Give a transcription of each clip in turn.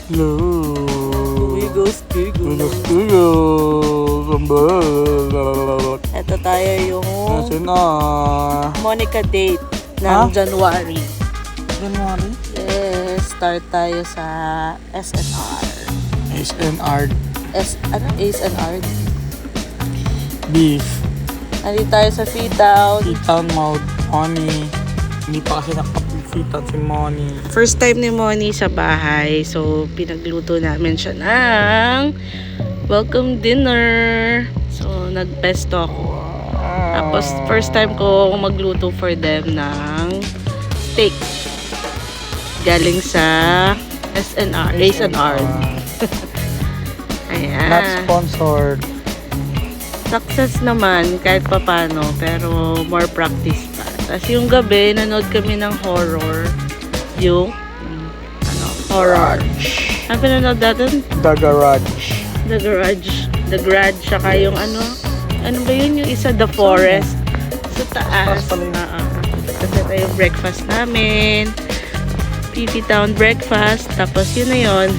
Hello. Gigos. Ito tayo yung Monica date ng January. January? Yes, start tayo sa SNR. SNR. SNR? Beef. Nandito tayo sa Freetown. Freetown Mount Moni. Hindi pa kasi nakapag-Freetown si Moni. First time ni Moni sa bahay. So, pinagluto namin siya ng welcome dinner. So, nagpesto ako. Tapos, first time ko magluto for them ng steak. Galing sa SNR. SNR. Ayan. Not sponsored. Success naman kahit papano, pero more practice pa. Tapos yung gabi, nanood kami ng horror. Yung horror. Ang pinanood natin? The Garage. The Garage, saka yung ano ba yun? Yung isa, The Forest. Sa taas. Kasi tayo breakfast namin. PP Town breakfast. Tapos yun na yun.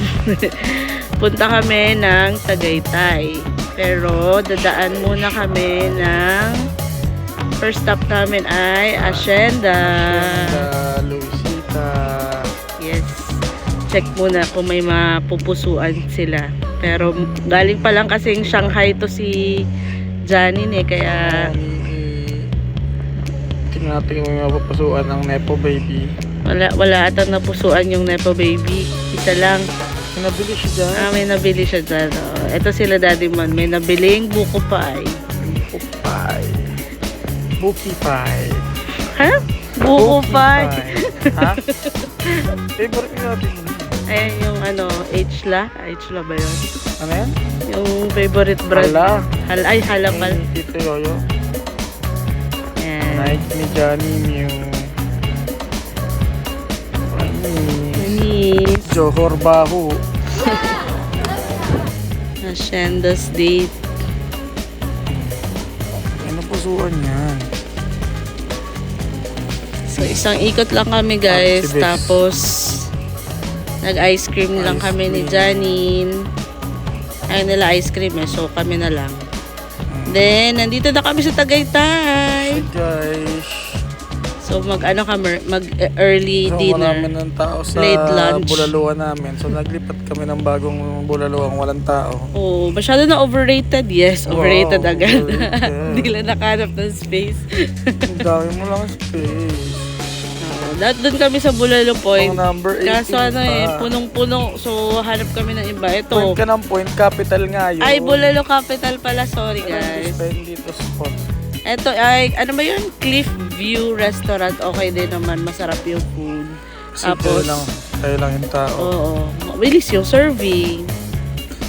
Punta kami ng Tagaytay. Pero dadaan muna kami ng first stop namin ay Hacienda. Luisita. Yes. Check muna kung may mapupusuan sila. Pero galing pa lang kasing Shanghai to si Janine kaya tingnan natin kung may mapupusuan ng Nepo Baby. wala atang napusuan yung Nepo Baby. Isa lang. May nabili siya dyan. May nabili siya dyan. Ito sila Daddy Man. May nabiling buko pie. Buko pie. Buki pie. Ha? Buko pie. Ha? Favorite nyo natin. Ayan yung H-la. H-la ba yun? Ano yan? Yung favorite brand. Hala. Hala pala. Tito Yoyo. Ayan. Nike ni Johnny Mew. Johor Bahu. Hacienda's date. Ano pusuan yan? So, isang ikot lang kami guys. Activist. Tapos, nag-ice cream lang kami ni Janine. Ayaw nila ice cream so kami na lang. Then, nandito na kami sa Tagaytay. Hey guys. So, mag-early dinner. Marami ng tao sa late lunch. bulaluan namin. So, naglipat kami ng bagong bulaluan walang tao. Oo, masyado na overrated. Yes, overrated agad. Overrated. Hindi lang nakahanap ng space. Ang dami mo lang space. Doon kami sa Bulalo Point. Ang number 18 Kaso punong-puno. So, hanap kami ng iba. Ito. Point ka ng point, capital nga yun. Ay, Bulalo Capital pala. Sorry, guys. Spend dito spot. Ito ay, ano ba yun? Cliff View Restaurant. Okay din naman. Masarap yung food. Kasi tayo lang yung tao. Oo. Bilis yung serving.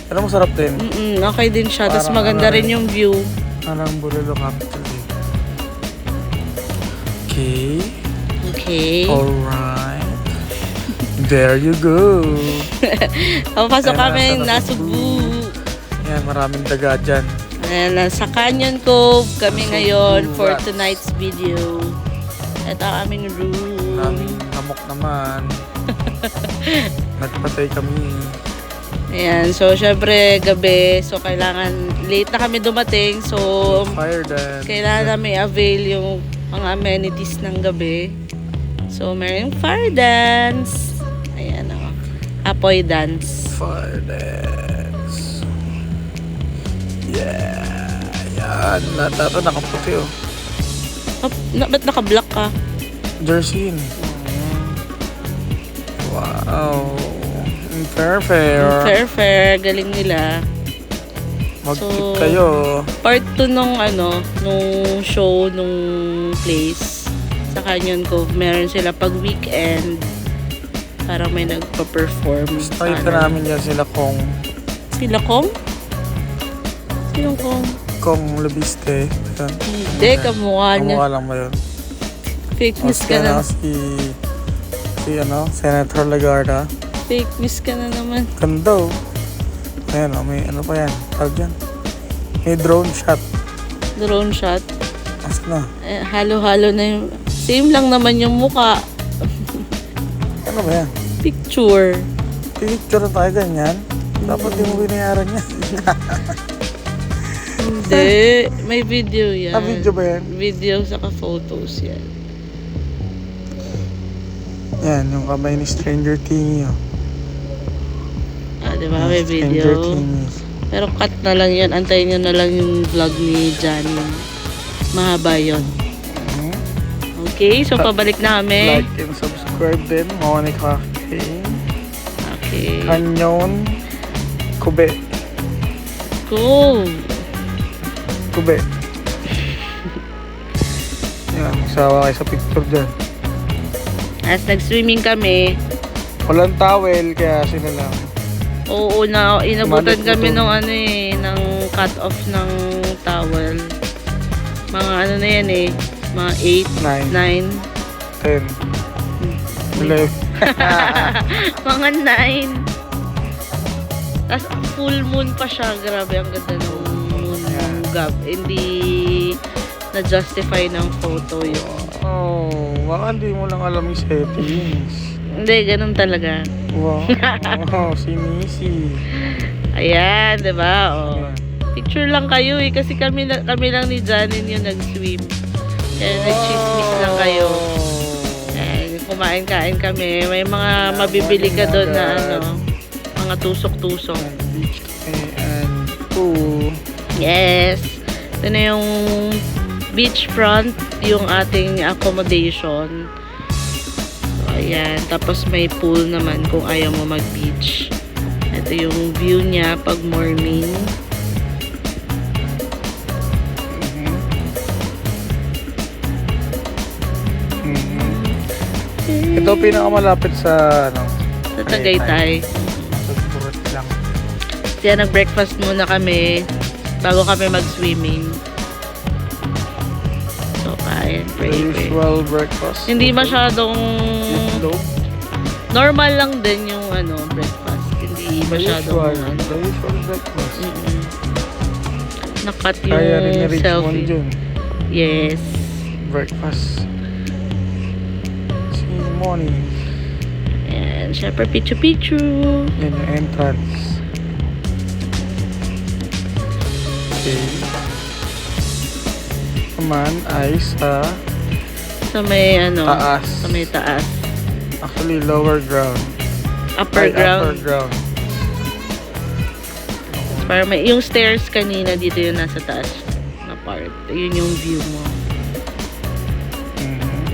Pero masarap din. Okay din siya. Tapos maganda rin yung view. Parang Bulalo Capital eh. Okay. Alright. There you go. Papasok kami na Cebu. Yan, maraming daga dyan. Ayan, nasa Canyon Cove kami ngayon for tonight's video. Ito ang aming room. Maraming namok naman. Nagpatay kami. Ayan, so syempre gabi. So kailangan, late na kami dumating. So Fire dance. kailangan namin avail yung mga amenities ng gabi. So meron yung fire dance. Ayan o. Apoy dance. Fire dance. Yeah. Yan. Dato nakaputi oh. Ba't naka-black ka? Jersey yun. Wow. Fair. Fair. Galing nila. Mag-tip kayo. Part 2 nung show nung place sa Canyon Cove, meron sila pag weekend parang may nagpa-perform. Style ka namin yan sila Kong. Sila Kong? Sinong Kong? Kong Labiste. Yan. Hindi, kamukha niya. Kamukha lang ba yun? Fake news ka na. Si Senator Lagarda. Fake news ka na naman. Ganda oh. Ayan o, may ano pa yan. Tawag yan. May drone shot. Drone shot. As na. Halo-halo na yung... Same lang naman yung muka. Ano ba yan? Picture. Picture tayo ganyan. Dapat di mo binayaran yan. Hindi. May video yan. Ah, video ba yan? Video saka photos yan. Yan, yung kamay ni Stranger Thingy. Oh. Ah, di ba? May Stranger video. Thingy. Pero cut na lang yan. Antayin nyo na lang yung vlog ni Johnny. Mahaba yun. Mhm. Okay, so pabalik na kami. Like and subscribe din. Monica K. Okay. Canyon. Kube. Cool. Kube. Yan, magsawa kayo sa picture dyan. As nag-swimming kami, Walang towel, kaya sila lang. oo na, inabutan Sumalit kami mo to. ng ano eh, ng cut off ng towel. Mga ano na yan eh, mga 8, 9, 9, 10, 11. mga 9. Tapos full moon pa siya, grabe, ang ganda ng moon gab. Hindi na-justify ng photo yun. Oh, baka hindi mo lang alam yung settings. Hindi, ganun talaga. Wow, si Missy. Ayan, di ba? Oh. Picture lang kayo eh, kasi kami lang ni Janine yung nag-swim. Kaya nag-chismis lang kayo. Ayan, kumain-kain kami. May mga mabibili ka doon na ano, mga tusok-tusok. Beach kami and pool. Yes. Ito na yung beachfront, yung ating accommodation. So, ayan. Tapos may pool naman kung ayaw mo mag-beach. Ito yung view niya pag morning. Ito pinakamalapit sa ano, Sa Tagaytay. sa Burot lang. Kaya nag-breakfast muna kami bago kami mag-swimming. So, kain. The Pray. usual breakfast. Hindi masyadong Itlog. normal lang din yung ano, breakfast. Hindi The masyadong usual. ano. The usual breakfast. Nakat Kaya rin ni yung Richmond selfie. yun. Yes. Breakfast. See you morning. And syempre picture. Yan yung entrance. Okay. Naman ay sa Sa may ano. taas. Sa may taas. Actually, lower ground. Upper Ay, ground. Upper ground. Para may, yung stairs kanina dito yung nasa taas na part. Yun yung view mo. Mhm.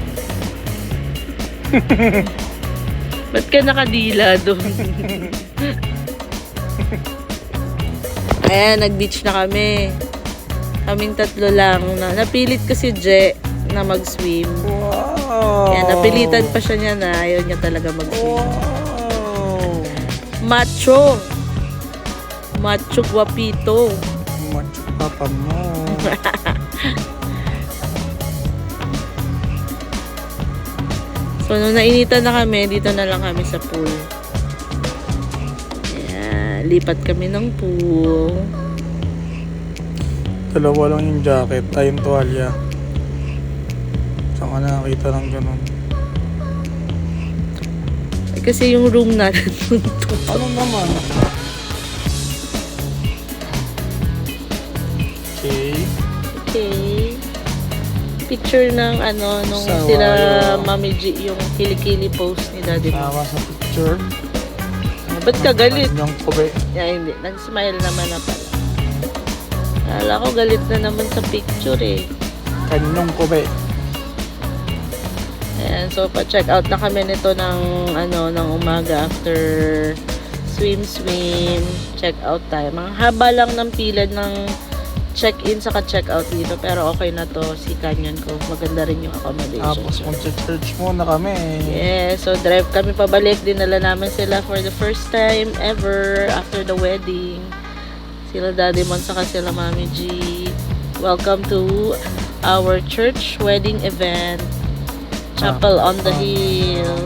Ba't ka nakadila doon? Ayan, nag-beach na kami. Kaming tatlo lang. Napilit kasi Je na mag-swim. Wow! Kaya napilitan pa siya niya na ayaw niya talaga mag-swim. Wow! Macho! Macho guapito. Macho papa mo. So, nung nainitan na kami, dito na lang kami sa pool. Ayan, lipat kami ng pool. Dalawa lang yung jacket. Ay, yung tuwalya. Saan ka nakakita ng ganun? Eh, kasi yung room natin tunto. Ano naman? Okay. Okay. Picture ng ano, nung Sawa sila yun. Mami G, yung kilikili post ni Daddy Mo. Tawa sa picture. Ba't ka galit? Yung kube. Yeah, hindi. Nag-smile naman na pala. Kala ko galit na naman sa picture eh. Kanyong kube. Ayan, so pa-check out na kami nito ng ano, ng umaga after swim. Check out tayo. Mga haba lang ng pila ng check-in saka check-out dito. Pero okay na to, si Canyon Cove. Maganda rin yung accommodation. Tapos mag-church muna kami. Yeah, so drive kami pabalik. Dinala namin sila for the first time ever after the wedding. Sila Daddy Mon saka sila Mami G. Welcome to our church wedding event. Chapel on the Hill.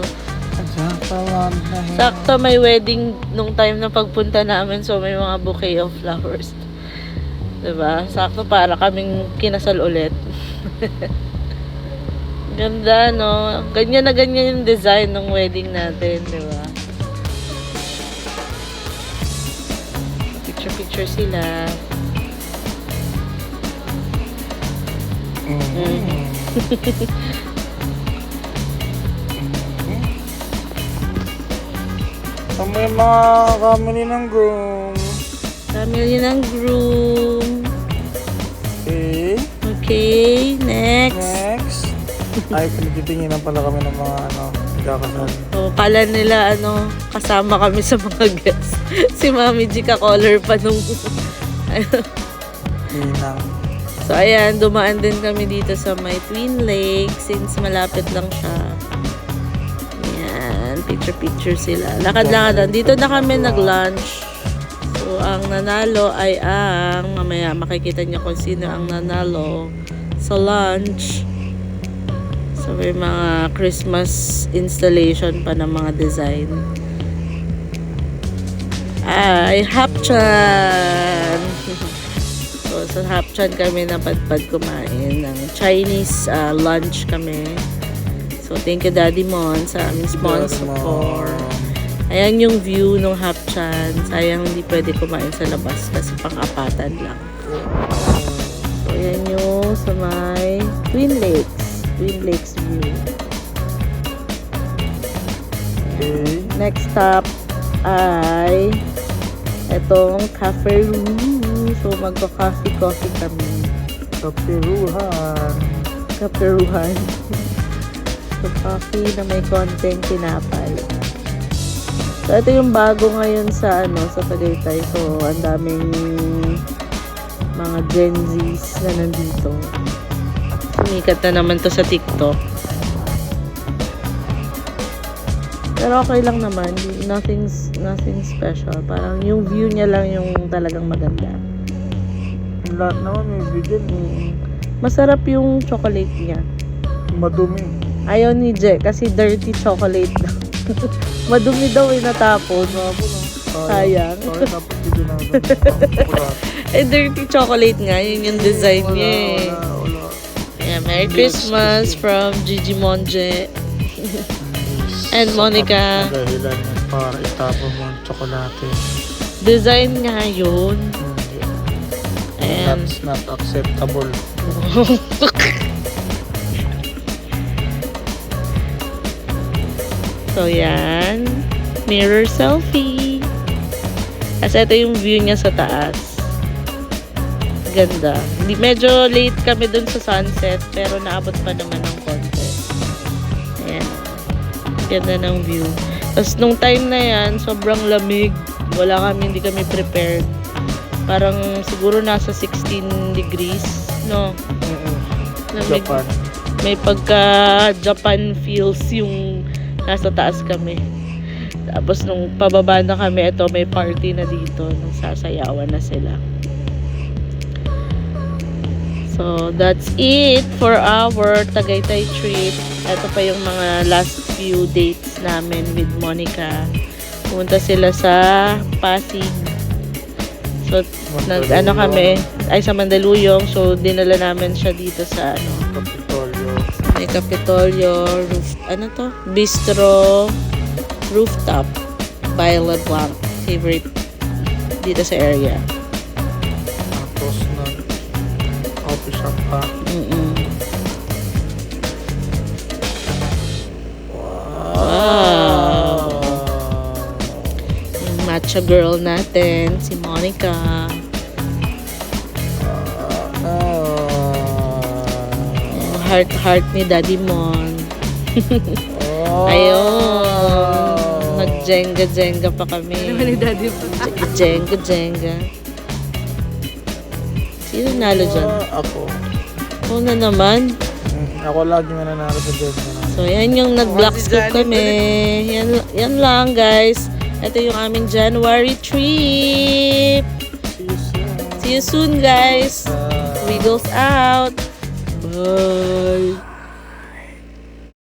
Sakto may wedding nung time na pagpunta namin, so may mga bouquet of flowers. Diba? Sakto para kaming kinasal ulit. Ganda, no? Ganyan na ganyan yung design ng wedding natin, diba? Picture-picture sila. Ang may mga family ng groom. Family ng groom. Okay. Okay, next. Next. Ay, pinagtitingin na pala kami ng mga nagkakasal. So, kala nila, kasama kami sa mga guests. Si Mami G ka-color pa nung... Ninang. So, ayan, dumaan din kami dito sa may Twin Lake since malapit lang siya. Ayan, picture-picture sila. Lakad-lakad lang. Dito na kami nag-lunch. So, ang nanalo ay mamaya makikita niyo kung sino ang nanalo sa lunch. So, may mga Christmas installation pa ng mga design. Ay, Hapchan! So, sa Hapchan kami napadpad kumain ng Chinese lunch kami. So, thank you Daddy Mon sa aming sponsor. Ayan yung view ng Hapchan. Sayang hindi pwede kumain sa labas kasi pang-apatan lang. So, ayan yung sa may Twin Lakes. Twin Lakes view. Okay. Next stop ay itong Cafe Ru. So, magka-coffee kami. Kapiruhan. Kaperuhan. So, coffee na may konting tinapay. So, ito yung bago ngayon sa Tagaytay. So, ang daming mga Gen Zs na nandito. Sumikat na naman to sa TikTok. Pero okay lang naman. Nothing special. Parang yung view niya lang yung talagang maganda. Lahat naman may video. Masarap yung chocolate niya. Madumi. Ayaw ni Je kasi dirty chocolate daw. Madumi daw natapon. Sayang. Tapos video natin. Dirty chocolate nga. Yun yung design niya eh. Wala. Yeah, Merry Christmas from Gigi Monje and Monica. Dahilan yan para itapon mo ang tsokolate. Design nga yun. And That's not acceptable. so yan, mirror selfie. Kasi ito yung view niya sa taas. Ganda. Medyo late kami dun sa sunset pero naabot pa naman ng konti. Ayan. Ganda ng view. Tapos nung time na yan, sobrang lamig. Hindi kami prepared. Parang siguro nasa 16 degrees, no? Lamig. Japan. May pagka Japan feels yung nasa taas kami. Tapos nung pababa na kami, ito may party na dito. Nung sasayawan na sila. So, that's it for our Tagaytay trip. Ito pa yung mga last few dates namin with Monica. Pumunta sila sa Pasig. So, kami, ay sa Mandaluyong. So, dinala namin siya dito sa Kapitolyo. may Kapitolyo Bistro Rooftop by LeBlanc. Favorite dito sa area. Tapos coffee shop pa. Wow! Yung matcha girl natin, si Monica. Yung heart ni Daddy Mon. Ayun. Nag-jenga pa kami. Naman ni Daddy po. Jenga. Sino nalo dyan? Ako. Ako na naman. Ako lagi mananalo sa Jenga. So, yan yung nag-black scoop kami. Yan lang, guys. Ito yung aming January trip. See you soon, guys. Wiggles out. Bye.